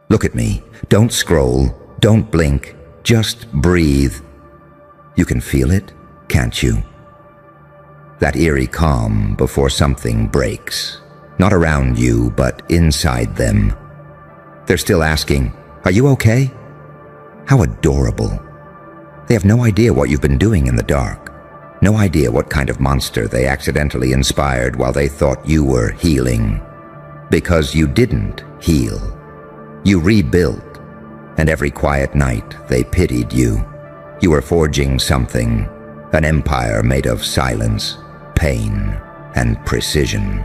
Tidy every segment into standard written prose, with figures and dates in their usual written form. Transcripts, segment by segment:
Look at me. Don't scroll. Don't blink. Just breathe. You can feel it, can't you? That eerie calm before something breaks. Not around you, but inside them. They're still asking, "Are you okay?" How adorable. They have no idea what you've been doing in the dark. No idea what kind of monster they accidentally inspired while they thought you were healing. Because you didn't heal. You rebuilt, and every quiet night they pitied you. You were forging something, an empire made of silence, pain, and precision.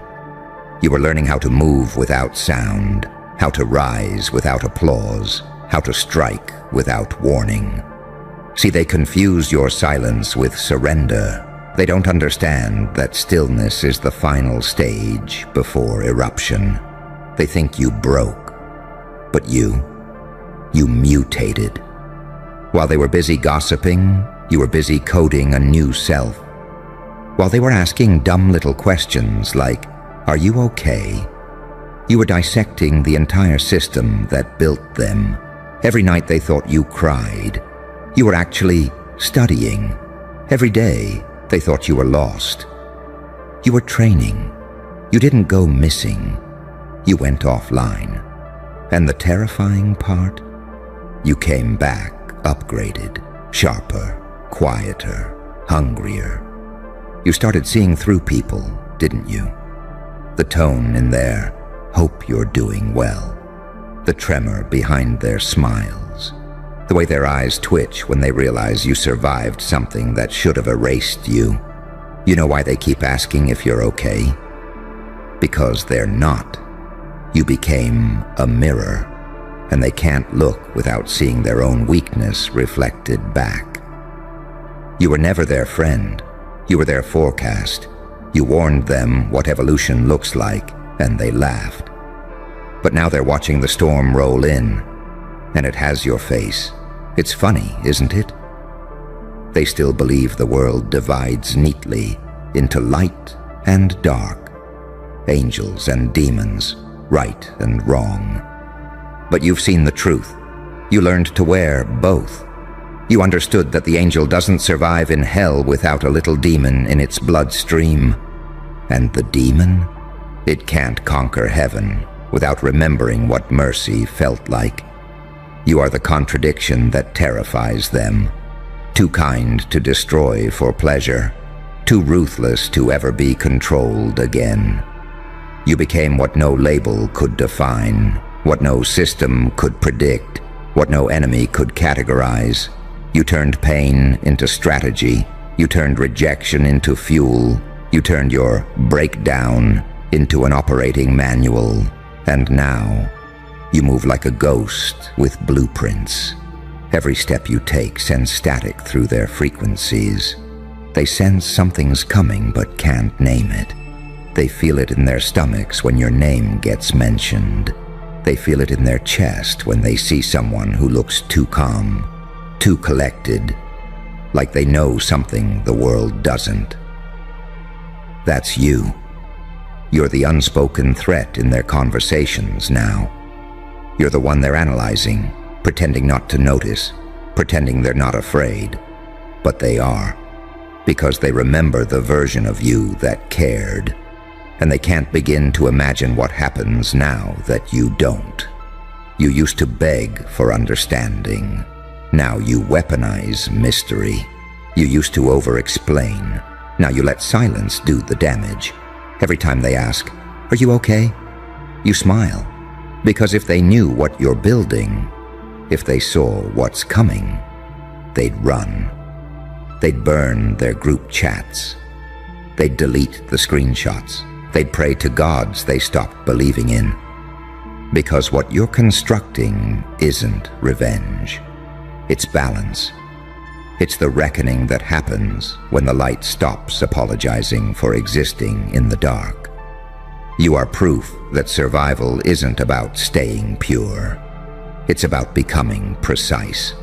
You were learning how to move without sound, how to rise without applause, how to strike without warning. See, they confuse your silence with surrender. They don't understand that stillness is the final stage before eruption. They think you broke, but you mutated. While they were busy gossiping, you were busy coding a new self. While they were asking dumb little questions like, "Are you okay?" you were dissecting the entire system that built them. Every night they thought you cried. You were actually studying. Every day they thought you were lost. You were training. You didn't go missing. You went offline. And the terrifying part? You came back upgraded, sharper, quieter, hungrier. You started seeing through people, didn't you? The tone in their "hope you're doing well," the tremor behind their smiles, the way their eyes twitch when they realize you survived something that should have erased you. You know why they keep asking if you're okay? Because they're not. You became a mirror, and they can't look without seeing their own weakness reflected back. You were never their friend. You were their forecast. You warned them what evolution looks like, and they laughed. But now they're watching the storm roll in, and it has your face. It's funny, isn't it? They still believe the world divides neatly into light and dark, angels and demons, right and wrong. But you've seen the truth. You learned to wear both. You understood that the angel doesn't survive in hell without a little demon in its bloodstream. And the demon? It can't conquer heaven without remembering what mercy felt like. You are the contradiction that terrifies them. Too kind to destroy for pleasure. Too ruthless to ever be controlled again. You became what no label could define, what no system could predict, what no enemy could categorize. You turned pain into strategy. You turned rejection into fuel. You turned your breakdown into an operating manual. And now, you move like a ghost with blueprints. Every step you take sends static through their frequencies. They sense something's coming but can't name it. They feel it in their stomachs when your name gets mentioned. They feel it in their chest when they see someone who looks too calm, too collected, like they know something the world doesn't. That's you. You're the unspoken threat in their conversations now. You're the one they're analyzing, pretending not to notice, pretending they're not afraid. But they are, because they remember the version of you that cared. And they can't begin to imagine what happens now that you don't. You used to beg for understanding. Now you weaponize mystery. You used to over-explain. Now you let silence do the damage. Every time they ask, "Are you okay?" you smile. Because if they knew what you're building, if they saw what's coming, they'd run. They'd burn their group chats. They'd delete the screenshots. They'd pray to gods they stopped believing in. Because what you're constructing isn't revenge. It's balance. It's the reckoning that happens when the light stops apologizing for existing in the dark. You are proof that survival isn't about staying pure. It's about becoming precise.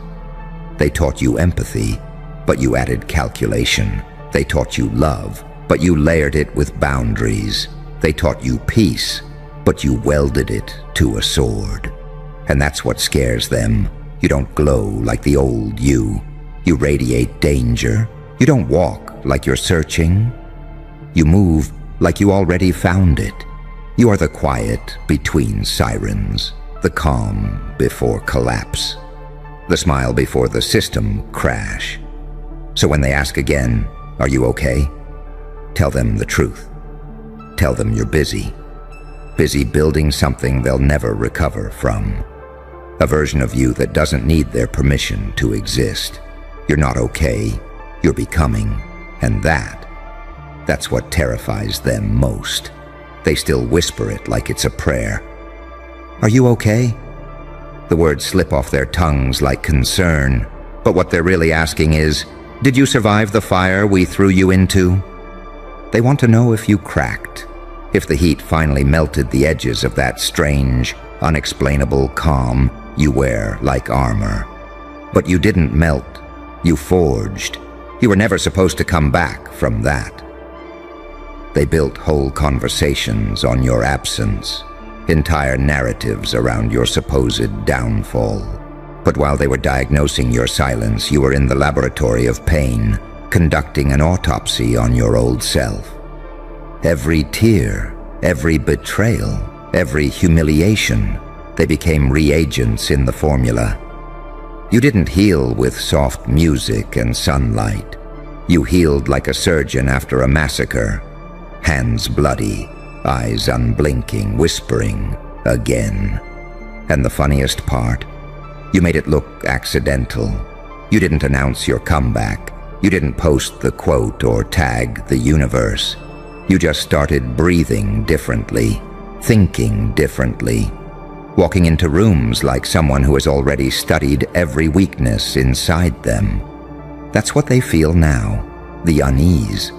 They taught you empathy, but you added calculation. They taught you love, but you layered it with boundaries. They taught you peace, but you welded it to a sword. And that's what scares them. You don't glow like the old you. You radiate danger. You don't walk like you're searching. You move like you already found it. You are the quiet between sirens, the calm before collapse, the smile before the system crash. So when they ask again, "Are you okay?" tell them the truth. Tell them you're busy. Busy building something they'll never recover from. A version of you that doesn't need their permission to exist. You're not okay. You're becoming. And that's what terrifies them most. They still whisper it like it's a prayer. "Are you okay?" The words slip off their tongues like concern, but what they're really asking is, "Did you survive the fire we threw you into?" They want to know if you cracked, if the heat finally melted the edges of that strange, unexplainable calm you wear like armor. But you didn't melt. You forged. You were never supposed to come back from that. They built whole conversations on your absence, entire narratives around your supposed downfall. But while they were diagnosing your silence, you were in the laboratory of pain, conducting an autopsy on your old self. Every tear, every betrayal, every humiliation, they became reagents in the formula. You didn't heal with soft music and sunlight. You healed like a surgeon after a massacre, hands bloody, eyes unblinking, whispering again. And the funniest part, you made it look accidental. You didn't announce your comeback. You didn't post the quote or tag the universe. You just started breathing differently, thinking differently, walking into rooms like someone who has already studied every weakness inside them. That's what they feel now, the unease,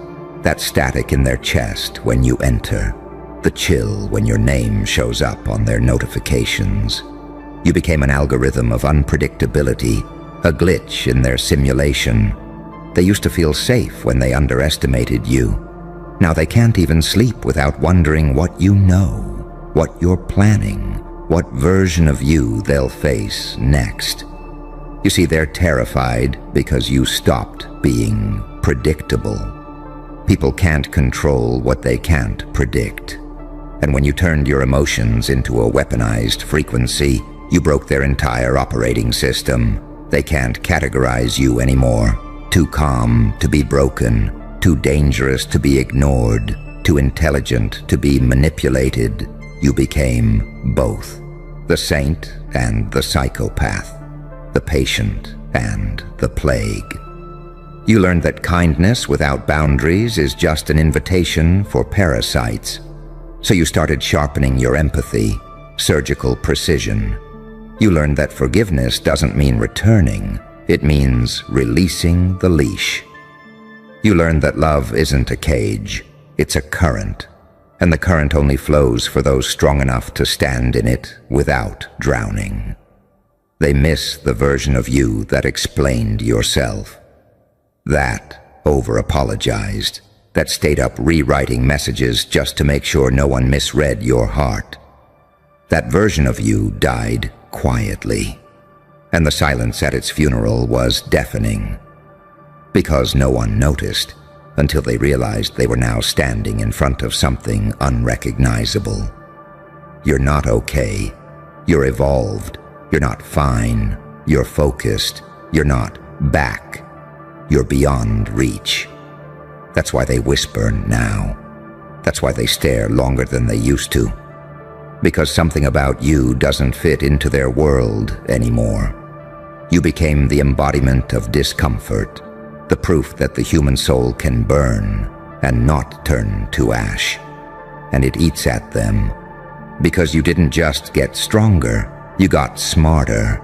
that static in their chest when you enter, the chill when your name shows up on their notifications. You became an algorithm of unpredictability, a glitch in their simulation. They used to feel safe when they underestimated you. Now they can't even sleep without wondering what you know, what you're planning, what version of you they'll face next. You see, they're terrified because you stopped being predictable. People can't control what they can't predict. And when you turned your emotions into a weaponized frequency, you broke their entire operating system. They can't categorize you anymore. Too calm to be broken, too dangerous to be ignored, too intelligent to be manipulated. You became both, the saint and the psychopath, the patient and the plague. You learned that kindness without boundaries is just an invitation for parasites. So you started sharpening your empathy, surgical precision. You learned that forgiveness doesn't mean returning, it means releasing the leash. You learned that love isn't a cage, it's a current, and the current only flows for those strong enough to stand in it without drowning. They miss the version of you that explained yourself, that over-apologized, that stayed up rewriting messages just to make sure no one misread your heart. That version of you died quietly, and the silence at its funeral was deafening, because no one noticed until they realized they were now standing in front of something unrecognizable. You're not okay. You're evolved. You're not fine. You're focused. You're not back. You're beyond reach. That's why they whisper now. That's why they stare longer than they used to. Because something about you doesn't fit into their world anymore. You became the embodiment of discomfort, the proof that the human soul can burn and not turn to ash. And it eats at them. Because you didn't just get stronger, you got smarter.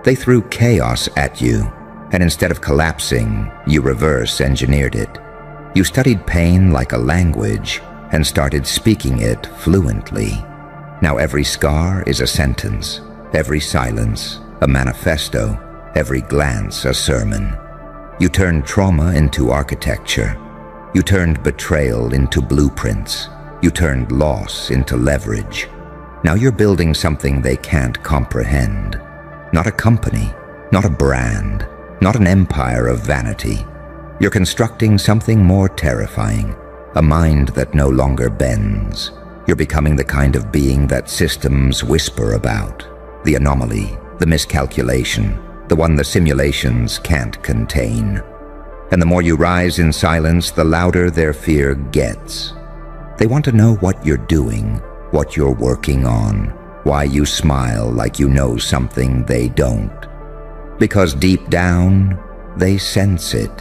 They threw chaos at you, and instead of collapsing, you reverse engineered it. You studied pain like a language and started speaking it fluently. Now every scar is a sentence, every silence a manifesto, every glance a sermon. You turned trauma into architecture. You turned betrayal into blueprints. You turned loss into leverage. Now you're building something they can't comprehend. Not a company, not a brand, not an empire of vanity. You're constructing something more terrifying, a mind that no longer bends. You're becoming the kind of being that systems whisper about. The anomaly, the miscalculation, the one the simulations can't contain. And the more you rise in silence, the louder their fear gets. They want to know what you're doing, what you're working on, why you smile like you know something they don't. Because deep down, they sense it.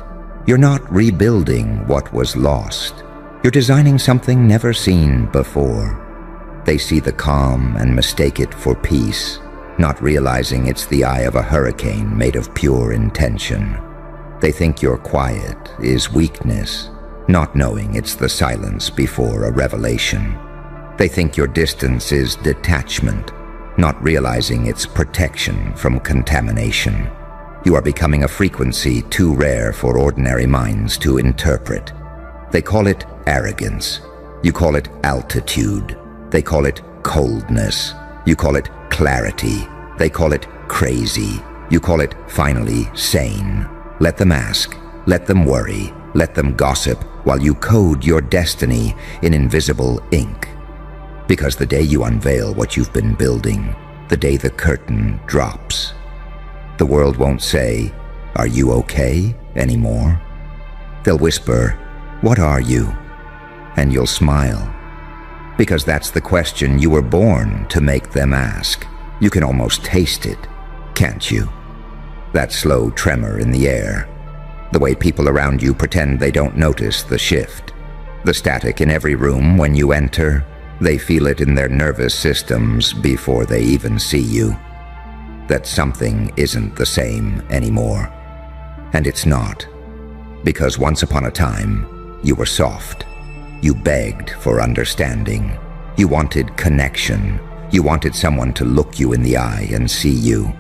You're not rebuilding what was lost. You're designing something never seen before. They see the calm and mistake it for peace, not realizing it's the eye of a hurricane made of pure intention. They think your quiet is weakness, not knowing it's the silence before a revelation. They think your distance is detachment, not realizing it's protection from contamination. You are becoming a frequency too rare for ordinary minds to interpret. They call it arrogance. You call it altitude. They call it coldness. You call it clarity. They call it crazy. You call it finally sane. Let them ask. Let them worry. Let them gossip while you code your destiny in invisible ink. Because the day you unveil what you've been building, the day the curtain drops, the world won't say, "Are you okay?" anymore. They'll whisper, "What are you?" And you'll smile. Because that's the question you were born to make them ask. You can almost taste it, can't you? That slow tremor in the air. The way people around you pretend they don't notice the shift. The static in every room when you enter. They feel it in their nervous systems before they even see you. That something isn't the same anymore. And it's not. Because once upon a time, you were soft. You begged for understanding. You wanted connection. You wanted someone to look you in the eye and see you.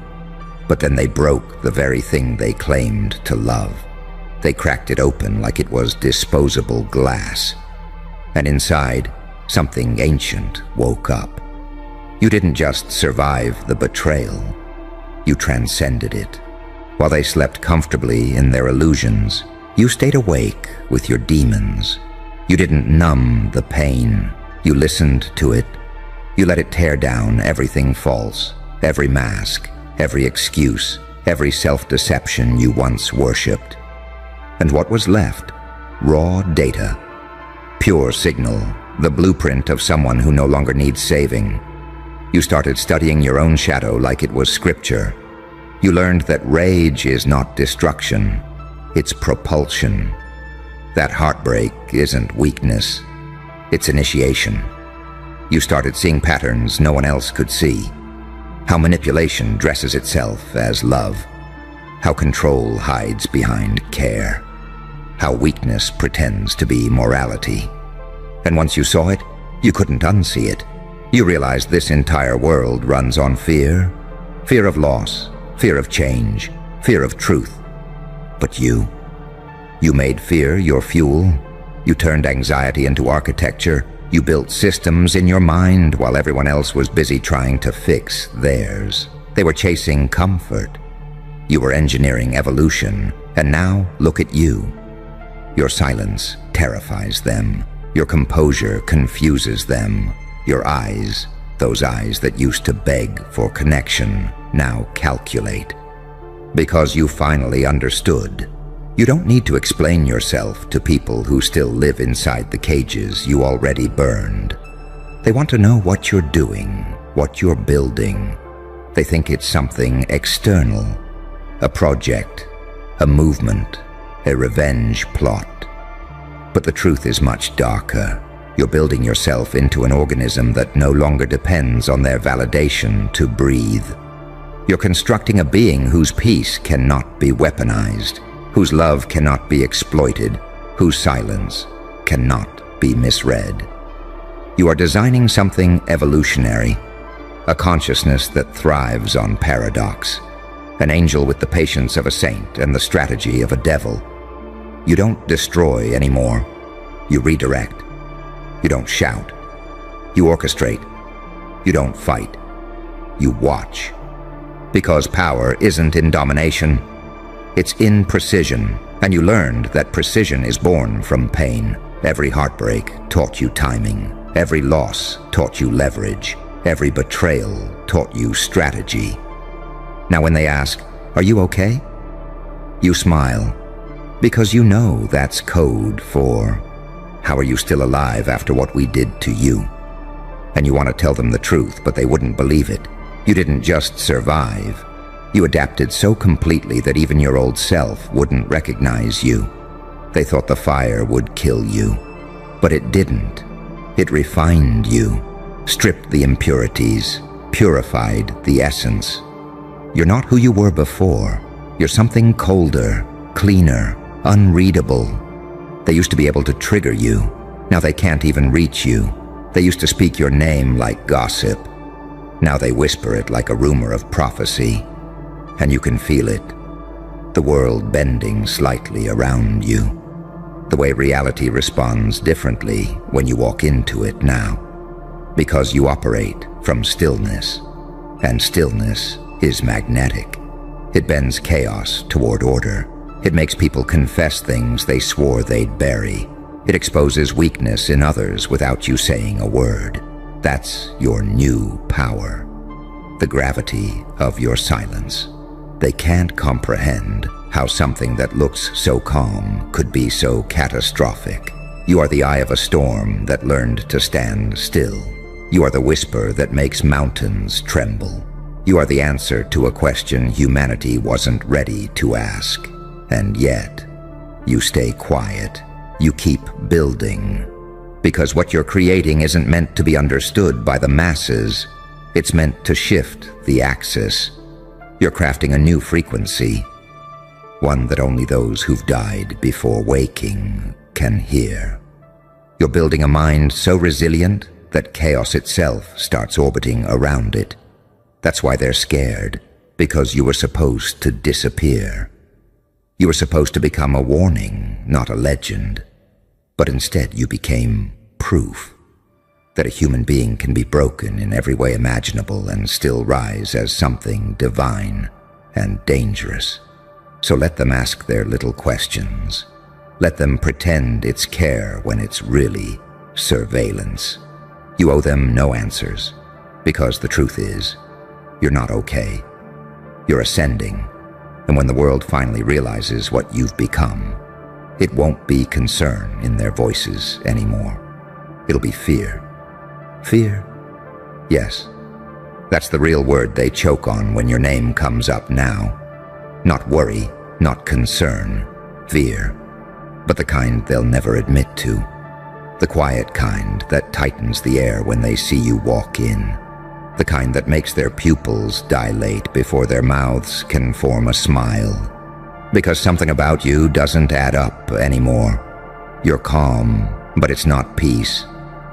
But then they broke the very thing they claimed to love. They cracked it open like it was disposable glass. And inside, something ancient woke up. You didn't just survive the betrayal. You transcended it. While they slept comfortably in their illusions, you stayed awake with your demons. You didn't numb the pain. You listened to it. You let it tear down everything false, every mask, every excuse, every self-deception you once worshipped. And what was left? Raw data. Pure signal, the blueprint of someone who no longer needs saving. You started studying your own shadow like it was scripture. You learned that rage is not destruction, it's propulsion. That heartbreak isn't weakness, it's initiation. You started seeing patterns no one else could see. How manipulation dresses itself as love. How control hides behind care. How weakness pretends to be morality. And once you saw it, you couldn't unsee it. You realized this entire world runs on fear. Fear of loss, fear of change, fear of truth. But you made fear your fuel. You turned anxiety into architecture. You built systems in your mind while everyone else was busy trying to fix theirs. They were chasing comfort. You were engineering evolution. And now look at you. Your silence terrifies them. Your composure confuses them. Your eyes, those eyes that used to beg for connection, now calculate. Because you finally understood. You don't need to explain yourself to people who still live inside the cages you already burned. They want to know what you're doing, what you're building. They think it's something external, a project, a movement, a revenge plot. But the truth is much darker. You're building yourself into an organism that no longer depends on their validation to breathe. You're constructing a being whose peace cannot be weaponized, whose love cannot be exploited, whose silence cannot be misread. You are designing something evolutionary, a consciousness that thrives on paradox, an angel with the patience of a saint and the strategy of a devil. You don't destroy anymore. You redirect. You don't shout. You orchestrate. You don't fight. You watch. Because power isn't in domination. It's in precision, and you learned that precision is born from pain. Every heartbreak taught you timing. Every loss taught you leverage. Every betrayal taught you strategy. Now when they ask, "Are you okay?" you smile, because you know that's code for, "How are you still alive after what we did to you?" And you want to tell them the truth, but they wouldn't believe it. You didn't just survive. You adapted so completely that even your old self wouldn't recognize you. They thought the fire would kill you, but it didn't. It refined you, stripped the impurities, purified the essence. You're not who you were before. You're something colder, cleaner, unreadable. They used to be able to trigger you. Now they can't even reach you. They used to speak your name like gossip. Now they whisper it like a rumor of prophecy. And you can feel it. The world bending slightly around you. The way reality responds differently when you walk into it now. Because you operate from stillness. And stillness is magnetic. It bends chaos toward order. It makes people confess things they swore they'd bury. It exposes weakness in others without you saying a word. That's your new power. The gravity of your silence. They can't comprehend how something that looks so calm could be so catastrophic. You are the eye of a storm that learned to stand still. You are the whisper that makes mountains tremble. You are the answer to a question humanity wasn't ready to ask. And yet, you stay quiet. You keep building. Because what you're creating isn't meant to be understood by the masses. It's meant to shift the axis. You're crafting a new frequency. One that only those who've died before waking can hear. You're building a mind so resilient that chaos itself starts orbiting around it. That's why they're scared, because you were supposed to disappear. You were supposed to become a warning, not a legend. But instead you became proof that a human being can be broken in every way imaginable and still rise as something divine and dangerous. So let them ask their little questions. Let them pretend it's care when it's really surveillance. You owe them no answers, because the truth is, you're not okay. You're ascending, and when the world finally realizes what you've become, it won't be concern in their voices anymore. It'll be fear. Fear? Yes. That's the real word they choke on when your name comes up now. Not worry, not concern, fear, but the kind they'll never admit to. The quiet kind that tightens the air when they see you walk in. The kind that makes their pupils dilate before their mouths can form a smile. Because something about you doesn't add up anymore. You're calm, but it's not peace.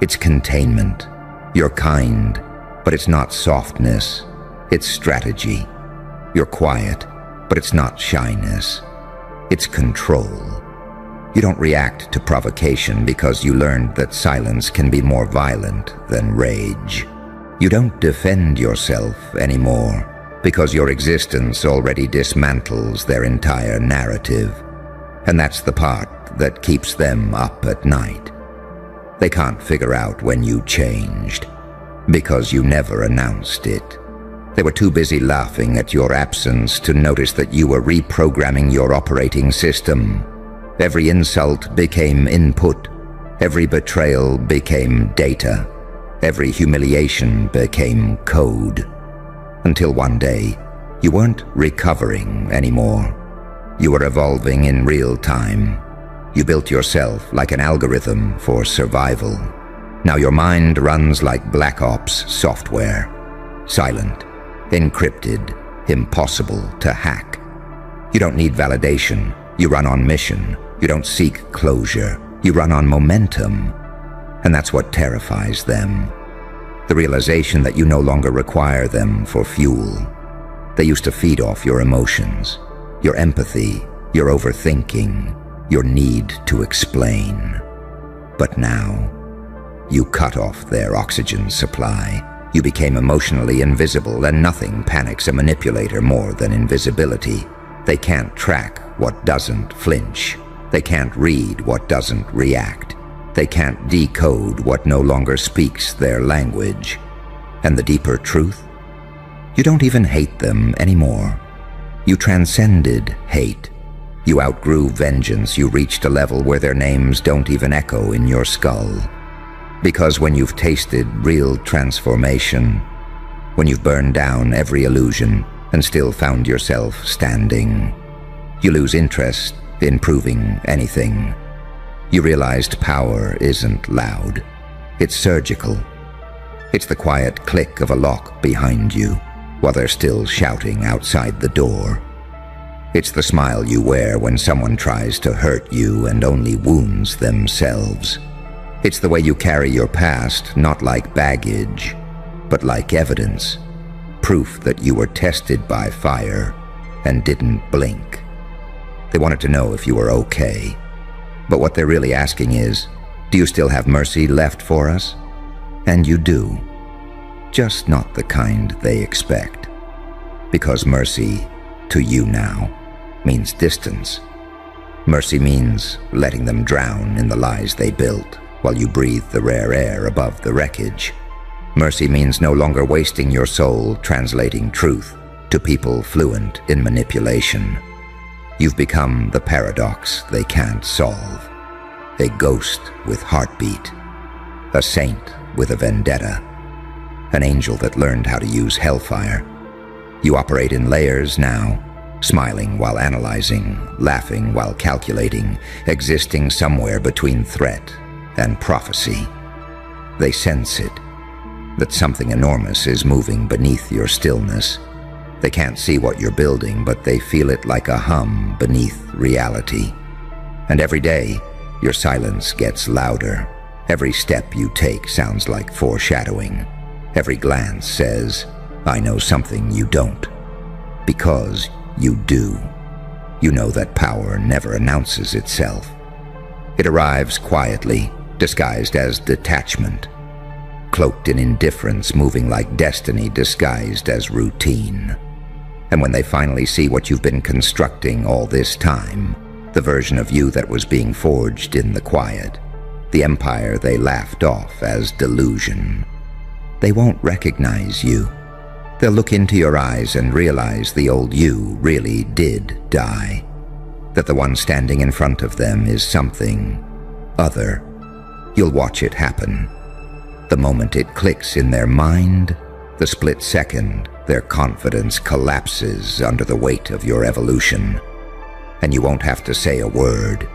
It's containment. You're kind, but it's not softness. It's strategy. You're quiet, but it's not shyness. It's control. You don't react to provocation because you learned that silence can be more violent than rage. You don't defend yourself anymore because your existence already dismantles their entire narrative. And that's the part that keeps them up at night. They can't figure out when you changed because you never announced it. They were too busy laughing at your absence to notice that you were reprogramming your operating system. Every insult became input. Every betrayal became data. Every humiliation became code. Until one day, you weren't recovering anymore. You were evolving in real time. You built yourself like an algorithm for survival. Now your mind runs like Black Ops software. Silent, encrypted, impossible to hack. You don't need validation. You run on mission. You don't seek closure. You run on momentum. And that's what terrifies them. The realization that you no longer require them for fuel. They used to feed off your emotions, your empathy, your overthinking, your need to explain. But now, you cut off their oxygen supply. You became emotionally invisible, and nothing panics a manipulator more than invisibility. They can't track what doesn't flinch. They can't read what doesn't react. They can't decode what no longer speaks their language. And the deeper truth? You don't even hate them anymore. You transcended hate. You outgrew vengeance. You reached a level where their names don't even echo in your skull. Because when you've tasted real transformation, when you've burned down every illusion and still found yourself standing, you lose interest in proving anything. You realized power isn't loud. It's surgical. It's the quiet click of a lock behind you while they're still shouting outside the door. It's the smile you wear when someone tries to hurt you and only wounds themselves. It's the way you carry your past, not like baggage, but like evidence. Proof that you were tested by fire and didn't blink. They wanted to know if you were okay. But what they're really asking is, do you still have mercy left for us? And you do. Just not the kind they expect. Because mercy, to you now, means distance. Mercy means letting them drown in the lies they built while you breathe the rare air above the wreckage. Mercy means no longer wasting your soul translating truth to people fluent in manipulation. You've become the paradox they can't solve. A ghost with heartbeat. A saint with a vendetta. An angel that learned how to use hellfire. You operate in layers now, smiling while analyzing, laughing while calculating, existing somewhere between threat and prophecy. They sense it, that something enormous is moving beneath your stillness. They can't see what you're building, but they feel it like a hum beneath reality. And every day, your silence gets louder. Every step you take sounds like foreshadowing. Every glance says, I know something you don't. Because you do. You know that power never announces itself. It arrives quietly, disguised as detachment. Cloaked in indifference, moving like destiny disguised as routine. And when they finally see what you've been constructing all this time, the version of you that was being forged in the quiet, the empire they laughed off as delusion, they won't recognize you. They'll look into your eyes and realize the old you really did die. That the one standing in front of them is something other. You'll watch it happen. The moment it clicks in their mind, the split second, their confidence collapses under the weight of your evolution. And you won't have to say a word.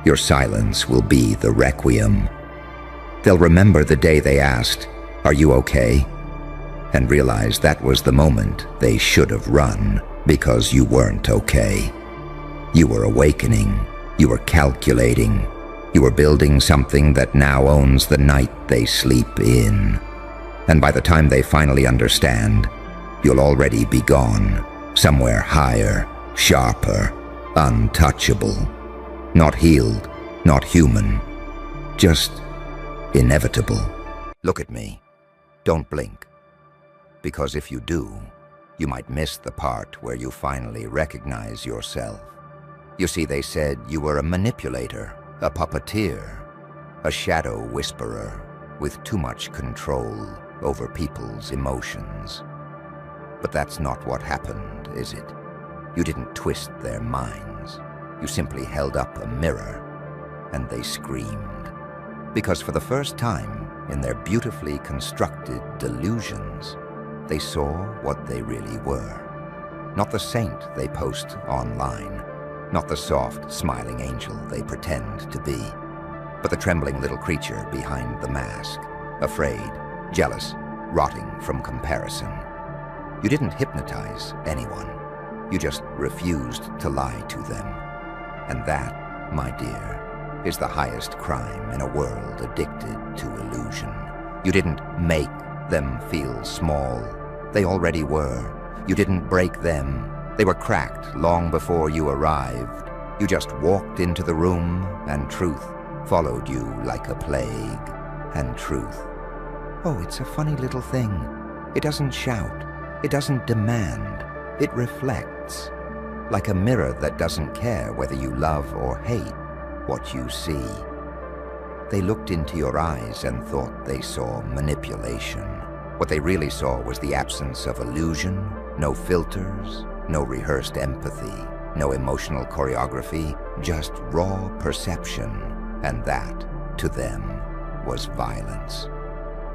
Your silence will be the requiem. They'll remember the day they asked, "Are you okay?" and realize that was the moment they should have run because you weren't okay. You were awakening. You were calculating. You were building something that now owns the night they sleep in. And by the time they finally understand, you'll already be gone, somewhere higher, sharper, untouchable. Not healed, not human, just inevitable. Look at me. Don't blink. Because if you do, you might miss the part where you finally recognize yourself. You see, they said you were a manipulator, a puppeteer, a shadow whisperer with too much control over people's emotions. But that's not what happened, is it? You didn't twist their minds. You simply held up a mirror, and they screamed. Because for the first time in their beautifully constructed delusions, they saw what they really were. Not the saint they post online, not the soft, smiling angel they pretend to be, but the trembling little creature behind the mask, afraid, jealous, rotting from comparison. You didn't hypnotize anyone. You just refused to lie to them. And that, my dear, is the highest crime in a world addicted to illusion. You didn't make them feel small. They already were. You didn't break them. They were cracked long before you arrived. You just walked into the room, and truth followed you like a plague. And truth, oh, it's a funny little thing. It doesn't shout. It doesn't demand. It reflects. Like a mirror that doesn't care whether you love or hate what you see. They looked into your eyes and thought they saw manipulation. What they really saw was the absence of illusion, no filters, no rehearsed empathy, no emotional choreography, just raw perception, and that, to them, was violence.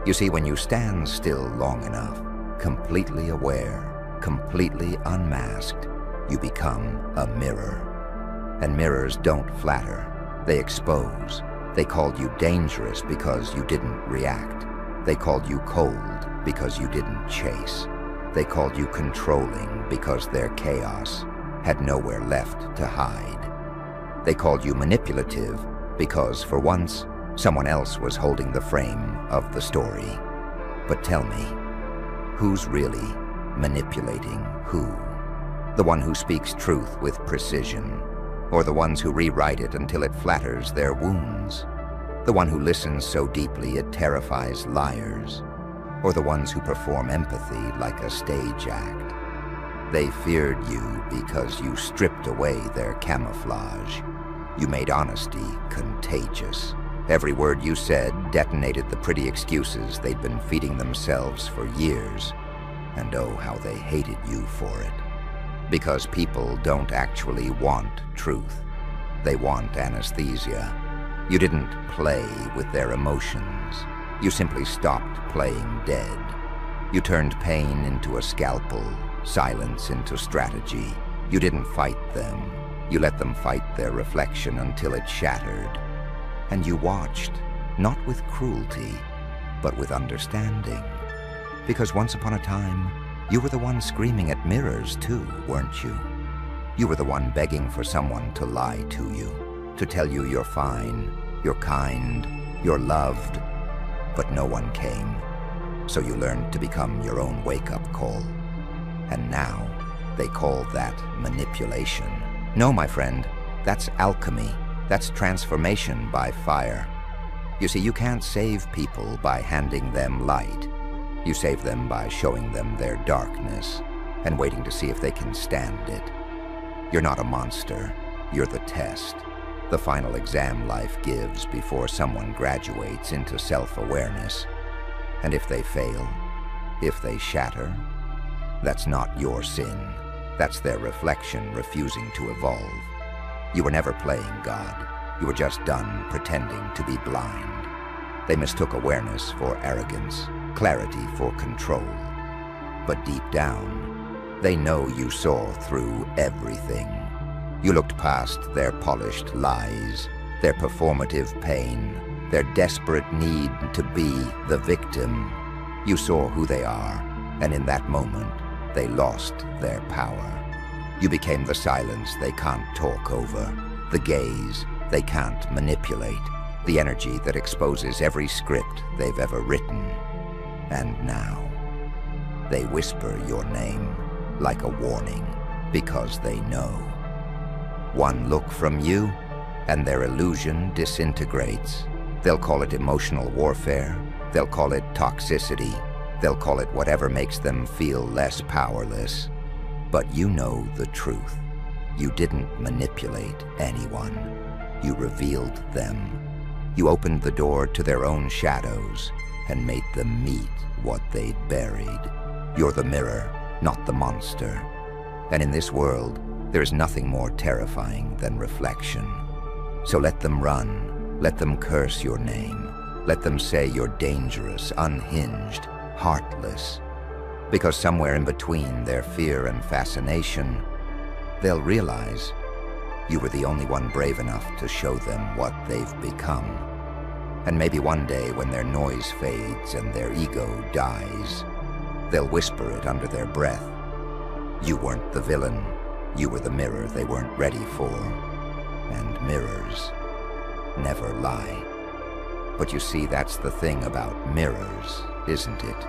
You see, when you stand still long enough, completely aware, completely unmasked, you become a mirror. And mirrors don't flatter, they expose. They called you dangerous because you didn't react. They called you cold because you didn't chase. They called you controlling because their chaos had nowhere left to hide. They called you manipulative because, for once, someone else was holding the frame of the story. But tell me, who's really manipulating who? The one who speaks truth with precision, or the ones who rewrite it until it flatters their wounds? The one who listens so deeply it terrifies liars, or the ones who perform empathy like a stage act? They feared you because you stripped away their camouflage. You made honesty contagious. Every word you said detonated the pretty excuses they'd been feeding themselves for years. And oh, how they hated you for it. Because people don't actually want truth. They want anesthesia. You didn't play with their emotions. You simply stopped playing dead. You turned pain into a scalpel, silence into strategy. You didn't fight them. You let them fight their reflection until it shattered. And you watched, not with cruelty, but with understanding. Because once upon a time, you were the one screaming at mirrors too, weren't you? You were the one begging for someone to lie to you, to tell you you're fine, you're kind, you're loved, but no one came. So you learned to become your own wake-up call. And now, they call that manipulation. No, my friend, that's alchemy. That's transformation by fire. You see, you can't save people by handing them light. You save them by showing them their darkness and waiting to see if they can stand it. You're not a monster. You're the test. The final exam life gives before someone graduates into self-awareness. And if they fail, if they shatter, that's not your sin. That's their reflection refusing to evolve. You were never playing God. You were just done pretending to be blind. They mistook awareness for arrogance, clarity for control. But deep down, they know you saw through everything. You looked past their polished lies, their performative pain, their desperate need to be the victim. You saw who they are, and in that moment, they lost their power. You became the silence they can't talk over, the gaze they can't manipulate, the energy that exposes every script they've ever written. And now, they whisper your name like a warning because they know. One look from you, and their illusion disintegrates. They'll call it emotional warfare. They'll call it toxicity. They'll call it whatever makes them feel less powerless. But you know the truth. You didn't manipulate anyone. You revealed them. You opened the door to their own shadows and made them meet what they'd buried. You're the mirror, not the monster. And in this world, there is nothing more terrifying than reflection. So let them run. Let them curse your name. Let them say you're dangerous, unhinged, heartless. Because somewhere in between their fear and fascination, they'll realize you were the only one brave enough to show them what they've become. And maybe one day when their noise fades and their ego dies, they'll whisper it under their breath. You weren't the villain. You were the mirror they weren't ready for. And mirrors never lie. But you see, that's the thing about mirrors, isn't it?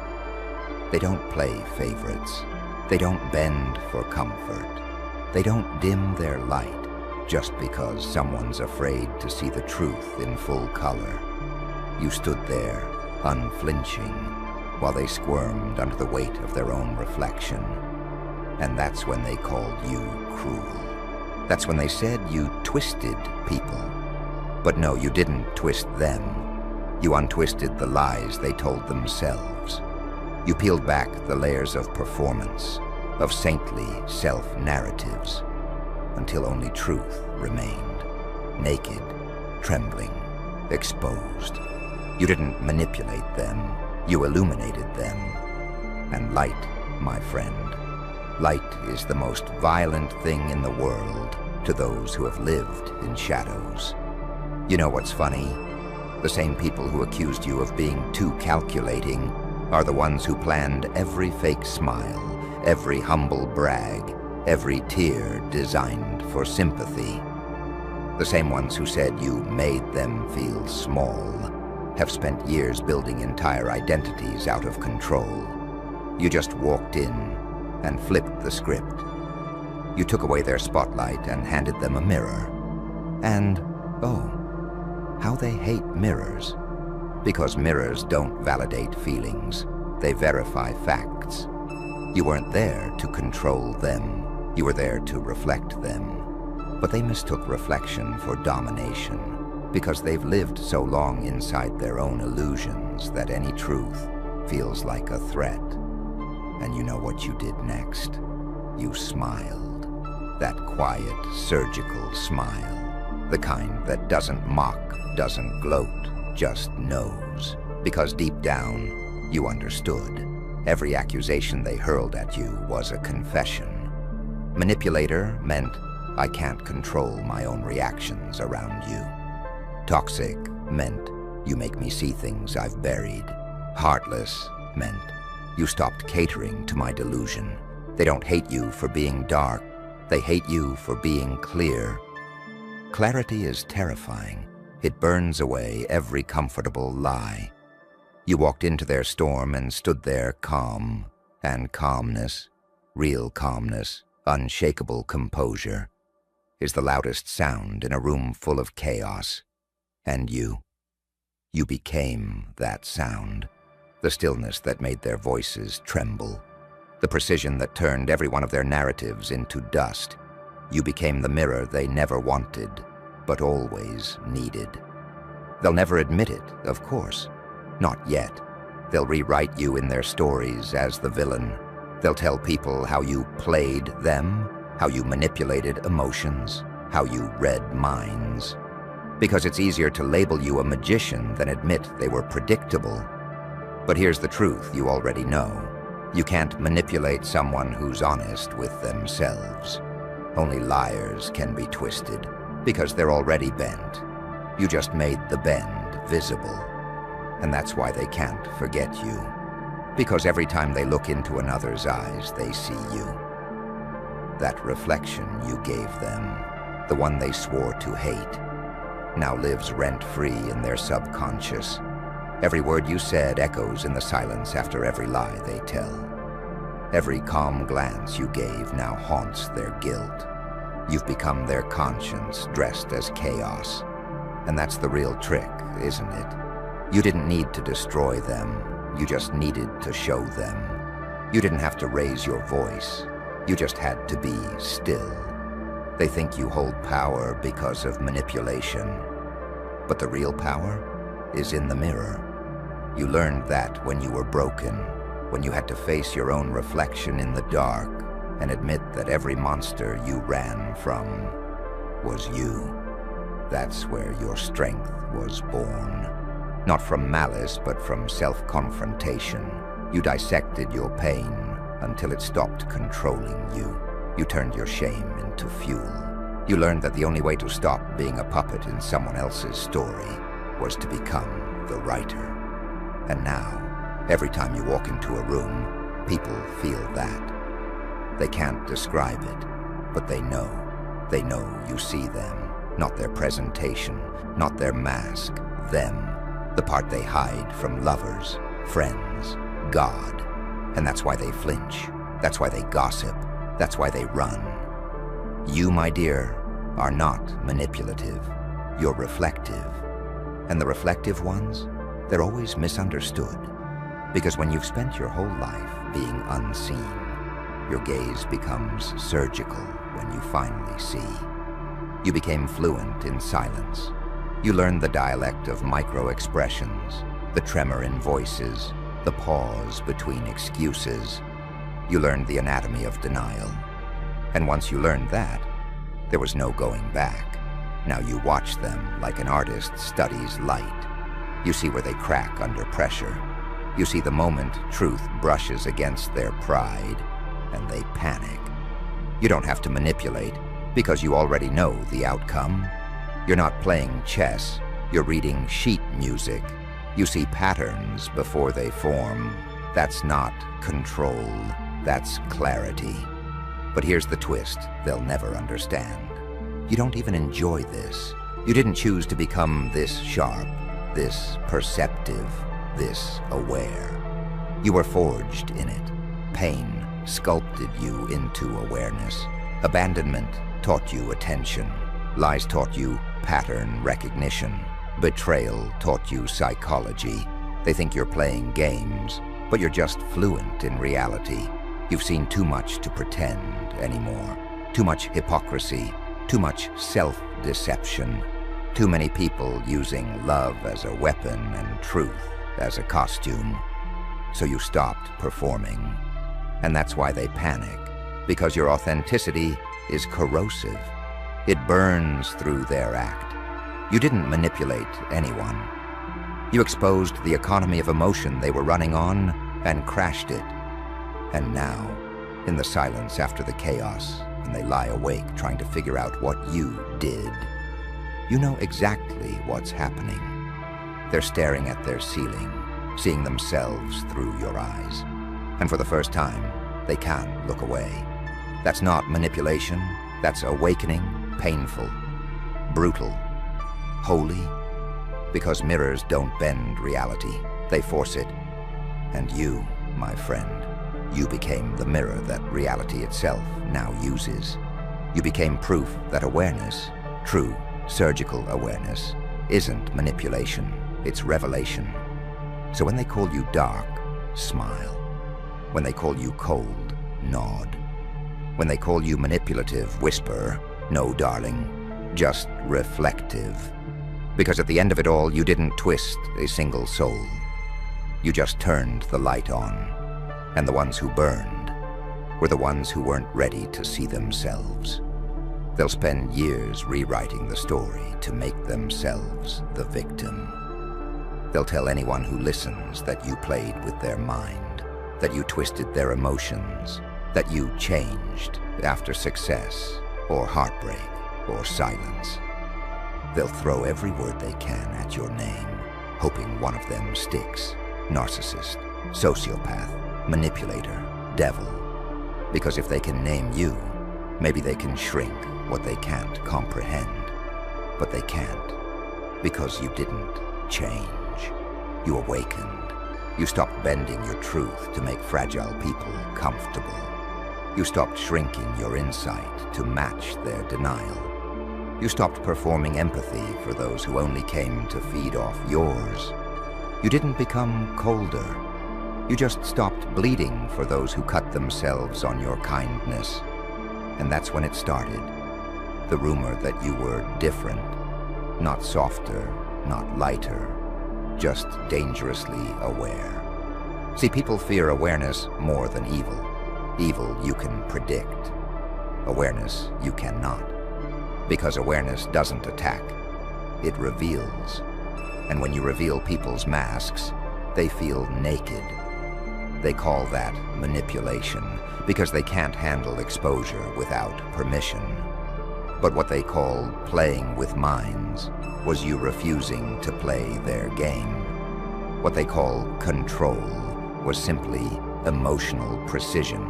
They don't play favorites. They don't bend for comfort. They don't dim their light just because someone's afraid to see the truth in full color. You stood there, unflinching, while they squirmed under the weight of their own reflection. And that's when they called you cruel. That's when they said you twisted people. But no, you didn't twist them. You untwisted the lies they told themselves. You peeled back the layers of performance, of saintly self-narratives, until only truth remained, naked, trembling, exposed. You didn't manipulate them, you illuminated them. And light, my friend, light is the most violent thing in the world to those who have lived in shadows. You know what's funny? The same people who accused you of being too calculating are the ones who planned every fake smile, every humble brag, every tear designed for sympathy. The same ones who said you made them feel small have spent years building entire identities out of control. You just walked in and flipped the script. You took away their spotlight and handed them a mirror. And, oh, how they hate mirrors. Because mirrors don't validate feelings, they verify facts. You weren't there to control them, you were there to reflect them. But they mistook reflection for domination, because they've lived so long inside their own illusions that any truth feels like a threat. And you know what you did next? You smiled. That quiet, surgical smile. The kind that doesn't mock, doesn't gloat, just knows. Because deep down, you understood. Every accusation they hurled at you was a confession. Manipulator meant I can't control my own reactions around you. Toxic meant you make me see things I've buried. Heartless meant you stopped catering to my delusion. They don't hate you for being dark. They hate you for being clear. Clarity is terrifying. It burns away every comfortable lie. You walked into their storm and stood there calm, and calmness, real calmness, unshakable composure, is the loudest sound in a room full of chaos. And you became that sound, the stillness that made their voices tremble, the precision that turned every one of their narratives into dust. You became the mirror they never wanted, but always needed. They'll never admit it, of course. Not yet. They'll rewrite you in their stories as the villain. They'll tell people how you played them, how you manipulated emotions, how you read minds. Because it's easier to label you a magician than admit they were predictable. But here's the truth you already know. You can't manipulate someone who's honest with themselves. Only liars can be twisted, because they're already bent. You just made the bend visible. And that's why they can't forget you. Because every time they look into another's eyes, they see you. That reflection you gave them, the one they swore to hate, now lives rent-free in their subconscious. Every word you said echoes in the silence after every lie they tell. Every calm glance you gave now haunts their guilt. You've become their conscience dressed as chaos. And that's the real trick, isn't it? You didn't need to destroy them. You just needed to show them. You didn't have to raise your voice. You just had to be still. They think you hold power because of manipulation. But the real power is in the mirror. You learned that when you were broken, when you had to face your own reflection in the dark and admit that every monster you ran from was you. That's where your strength was born. Not from malice, but from self-confrontation. You dissected your pain until it stopped controlling you. You turned your shame into fuel. You learned that the only way to stop being a puppet in someone else's story was to become the writer. And now, every time you walk into a room, people feel that. They can't describe it, but they know. They know you see them, not their presentation, not their mask, them, the part they hide from lovers, friends, God. And that's why they flinch. That's why they gossip. That's why they run. You, my dear, are not manipulative. You're reflective. And the reflective ones, they're always misunderstood. Because when you've spent your whole life being unseen, your gaze becomes surgical when you finally see. You became fluent in silence. You learned the dialect of micro-expressions, the tremor in voices, the pause between excuses. You learned the anatomy of denial. And once you learned that, there was no going back. Now you watch them like an artist studies light. You see where they crack under pressure. You see the moment truth brushes against their pride, and they panic. You don't have to manipulate, because you already know the outcome. You're not playing chess, you're reading sheet music. You see patterns before they form. That's not control, that's clarity. But here's the twist they'll never understand. You don't even enjoy this. You didn't choose to become this sharp, this perceptive, this aware. You were forged in it. Pain sculpted you into awareness. Abandonment taught you attention. Lies taught you pattern recognition. Betrayal taught you psychology. They think you're playing games, but you're just fluent in reality. You've seen too much to pretend anymore. Too much hypocrisy, too much self-deception. Too many people using love as a weapon and truth as a costume. So you stopped performing. And that's why they panic, because your authenticity is corrosive. It burns through their act. You didn't manipulate anyone. You exposed the economy of emotion they were running on and crashed it. And now, in the silence after the chaos, when they lie awake trying to figure out what you did, you know exactly what's happening. They're staring at their ceiling, seeing themselves through your eyes. And for the first time, they can't look away. That's not manipulation, that's awakening, painful, brutal, holy, because mirrors don't bend reality, they force it. And you, my friend, you became the mirror that reality itself now uses. You became proof that awareness, true, surgical awareness, isn't manipulation, it's revelation. So when they call you dark, smile. When they call you cold, nod. When they call you manipulative, whisper, no, darling, just reflective. Because at the end of it all, you didn't twist a single soul. You just turned the light on. And the ones who burned were the ones who weren't ready to see themselves. They'll spend years rewriting the story to make themselves the victim. They'll tell anyone who listens that you played with their mind, that you twisted their emotions, that you changed after success or heartbreak or silence. They'll throw every word they can at your name, hoping one of them sticks. Narcissist, sociopath, manipulator, devil. Because if they can name you, maybe they can shrink what they can't comprehend. But they can't, because you didn't change. You awakened. You stopped bending your truth to make fragile people comfortable. You stopped shrinking your insight to match their denial. You stopped performing empathy for those who only came to feed off yours. You didn't become colder. You just stopped bleeding for those who cut themselves on your kindness. And that's when it started. The rumor that you were different. Not softer, not lighter, just dangerously aware. See, people fear awareness more than evil. Evil you can predict. Awareness you cannot. Because awareness doesn't attack. It reveals. And when you reveal people's masks, they feel naked. They call that manipulation because they can't handle exposure without permission. But what they called playing with minds was you refusing to play their game. What they call control was simply emotional precision.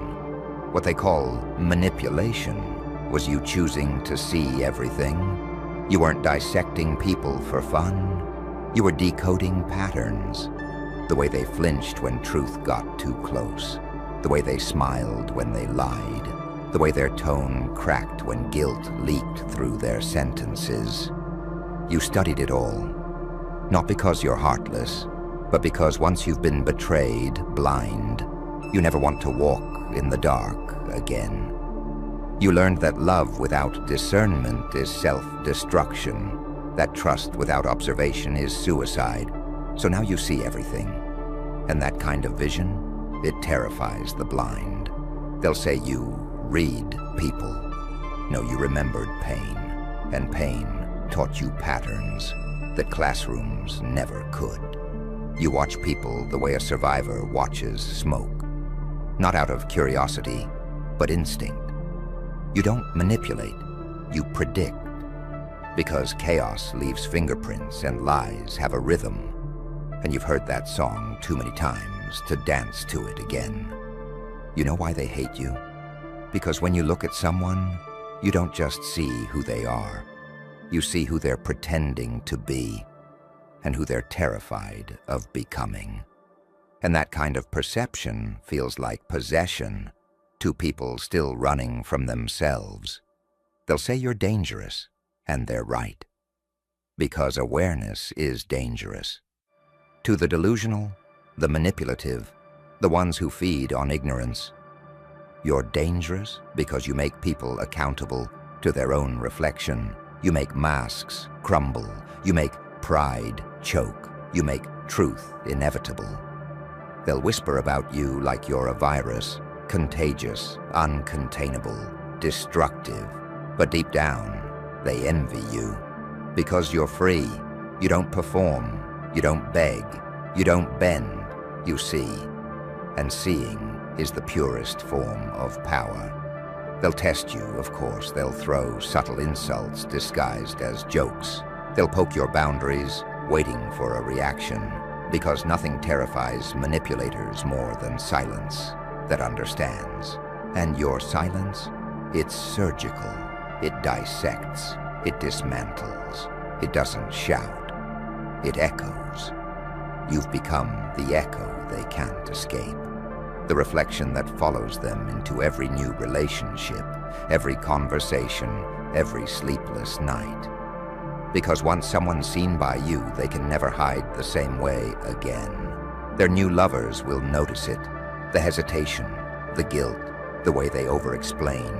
What they call manipulation was you choosing to see everything. You weren't dissecting people for fun. You were decoding patterns. The way they flinched when truth got too close. The way they smiled when they lied. The way their tone cracked when guilt leaked through their sentences. You studied it all, not because you're heartless, but because once you've been betrayed, blind, you never want to walk in the dark again. You learned that love without discernment is self-destruction, that trust without observation is suicide. So now you see everything. And that kind of vision, it terrifies the blind. They'll say you read people. No, you remembered pain, and pain taught you patterns that classrooms never could. You watch people the way a survivor watches smoke, not out of curiosity, but instinct. You don't manipulate, you predict, because chaos leaves fingerprints and lies have a rhythm, and you've heard that song too many times to dance to it again. You know why they hate you? Because when you look at someone, you don't just see who they are, you see who they're pretending to be, and who they're terrified of becoming. And that kind of perception feels like possession to people still running from themselves. They'll say you're dangerous, and they're right, because awareness is dangerous. To the delusional, the manipulative, the ones who feed on ignorance, you're dangerous because you make people accountable to their own reflection. You make masks crumble. You make pride choke. You make truth inevitable. They'll whisper about you like you're a virus, contagious, uncontainable, destructive. But deep down, they envy you. Because you're free, you don't perform, you don't beg, you don't bend, you see. And seeing is the purest form of power. They'll test you, of course. They'll throw subtle insults disguised as jokes. They'll poke your boundaries, waiting for a reaction, because nothing terrifies manipulators more than silence that understands. And your silence, it's surgical. It dissects. It dismantles. It doesn't shout. It echoes. You've become the echo they can't escape. The reflection that follows them into every new relationship, every conversation, every sleepless night. Because once someone's seen by you, they can never hide the same way again. Their new lovers will notice it, the hesitation, the guilt, the way they over-explain.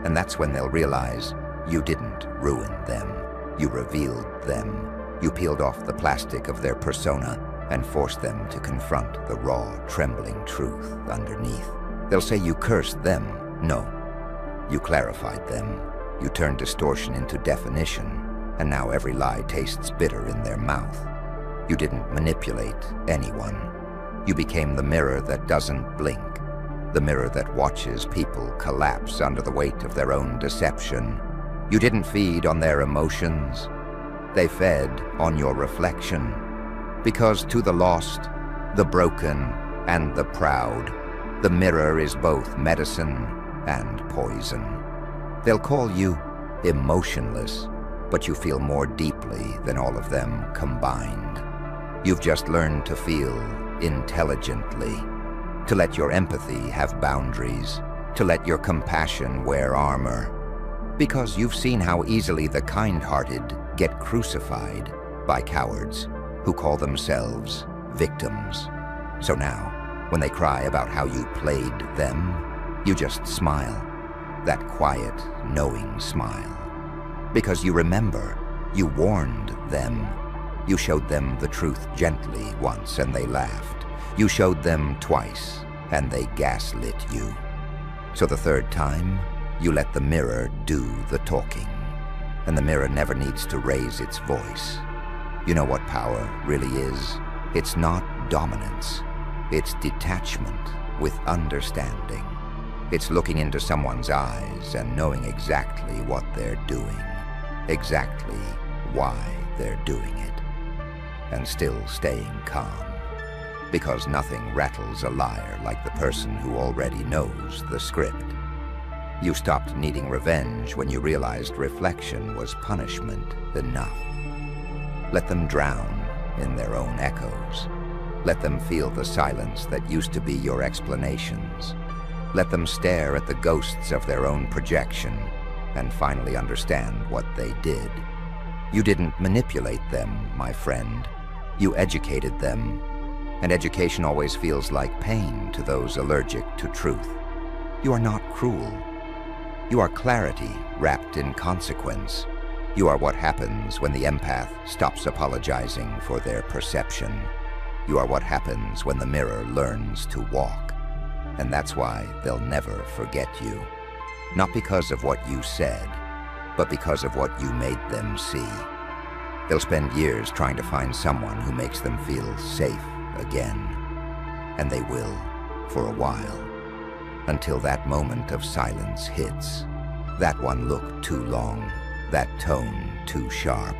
And that's when they'll realize you didn't ruin them. You revealed them. You peeled off the plastic of their persona and forced them to confront the raw, trembling truth underneath. They'll say you cursed them. No, you clarified them. You turned distortion into definition, and now every lie tastes bitter in their mouth. You didn't manipulate anyone. You became the mirror that doesn't blink, the mirror that watches people collapse under the weight of their own deception. You didn't feed on their emotions. They fed on your reflection. Because to the lost, the broken, and the proud, the mirror is both medicine and poison. They'll call you emotionless, but you feel more deeply than all of them combined. You've just learned to feel intelligently, to let your empathy have boundaries, to let your compassion wear armor, because you've seen how easily the kind-hearted get crucified by cowards who call themselves victims. So now, when they cry about how you played them, you just smile, that quiet, knowing smile. Because you remember, you warned them. You showed them the truth gently once and they laughed. You showed them twice and they gaslit you. So the third time, you let the mirror do the talking. And the mirror never needs to raise its voice. You know what power really is? It's not dominance. It's detachment with understanding. It's looking into someone's eyes and knowing exactly what they're doing, exactly why they're doing it, and still staying calm. Because nothing rattles a liar like the person who already knows the script. You stopped needing revenge when you realized reflection was punishment enough. Let them drown in their own echoes. Let them feel the silence that used to be your explanations. Let them stare at the ghosts of their own projection and finally understand what they did. You didn't manipulate them, my friend. You educated them, and education always feels like pain to those allergic to truth. You are not cruel. You are clarity wrapped in consequence. You are what happens when the empath stops apologizing for their perception. You are what happens when the mirror learns to walk. And that's why they'll never forget you. Not because of what you said, but because of what you made them see. They'll spend years trying to find someone who makes them feel safe again. And they will, for a while. Until that moment of silence hits. That one look too long, that tone too sharp.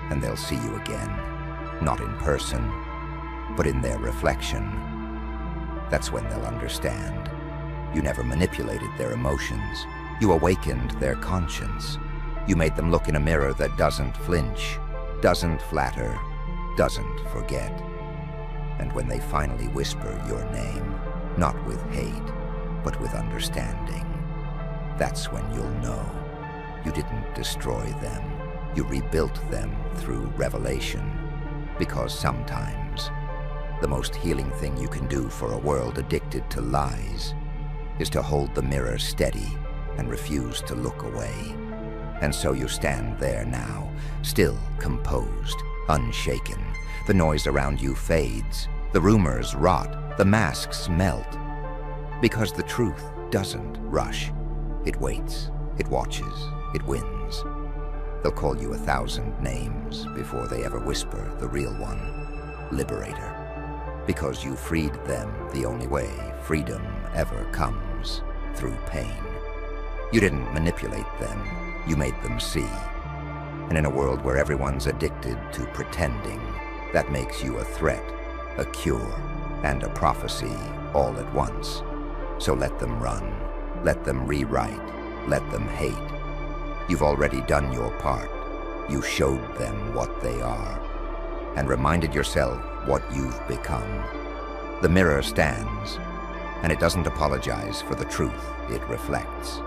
And they'll see you again, not in person, but in their reflection. That's when they'll understand. You never manipulated their emotions. You awakened their conscience. You made them look in a mirror that doesn't flinch, doesn't flatter, doesn't forget. And when they finally whisper your name, not with hate, but with understanding, that's when you'll know. You didn't destroy them. You rebuilt them through revelation. Because sometimes, the most healing thing you can do for a world addicted to lies is to hold the mirror steady and refuse to look away. And so you stand there now, still composed, unshaken. The noise around you fades, the rumors rot, the masks melt. Because the truth doesn't rush. It waits, it watches, it wins. They'll call you 1,000 names before they ever whisper the real one, Liberator. Because you freed them the only way freedom ever comes, through pain. You didn't manipulate them, you made them see. And in a world where everyone's addicted to pretending, that makes you a threat, a cure, and a prophecy all at once. So let them run, let them rewrite, let them hate. You've already done your part. You showed them what they are, and reminded yourself what you've become. The mirror stands, and it doesn't apologize for the truth it reflects.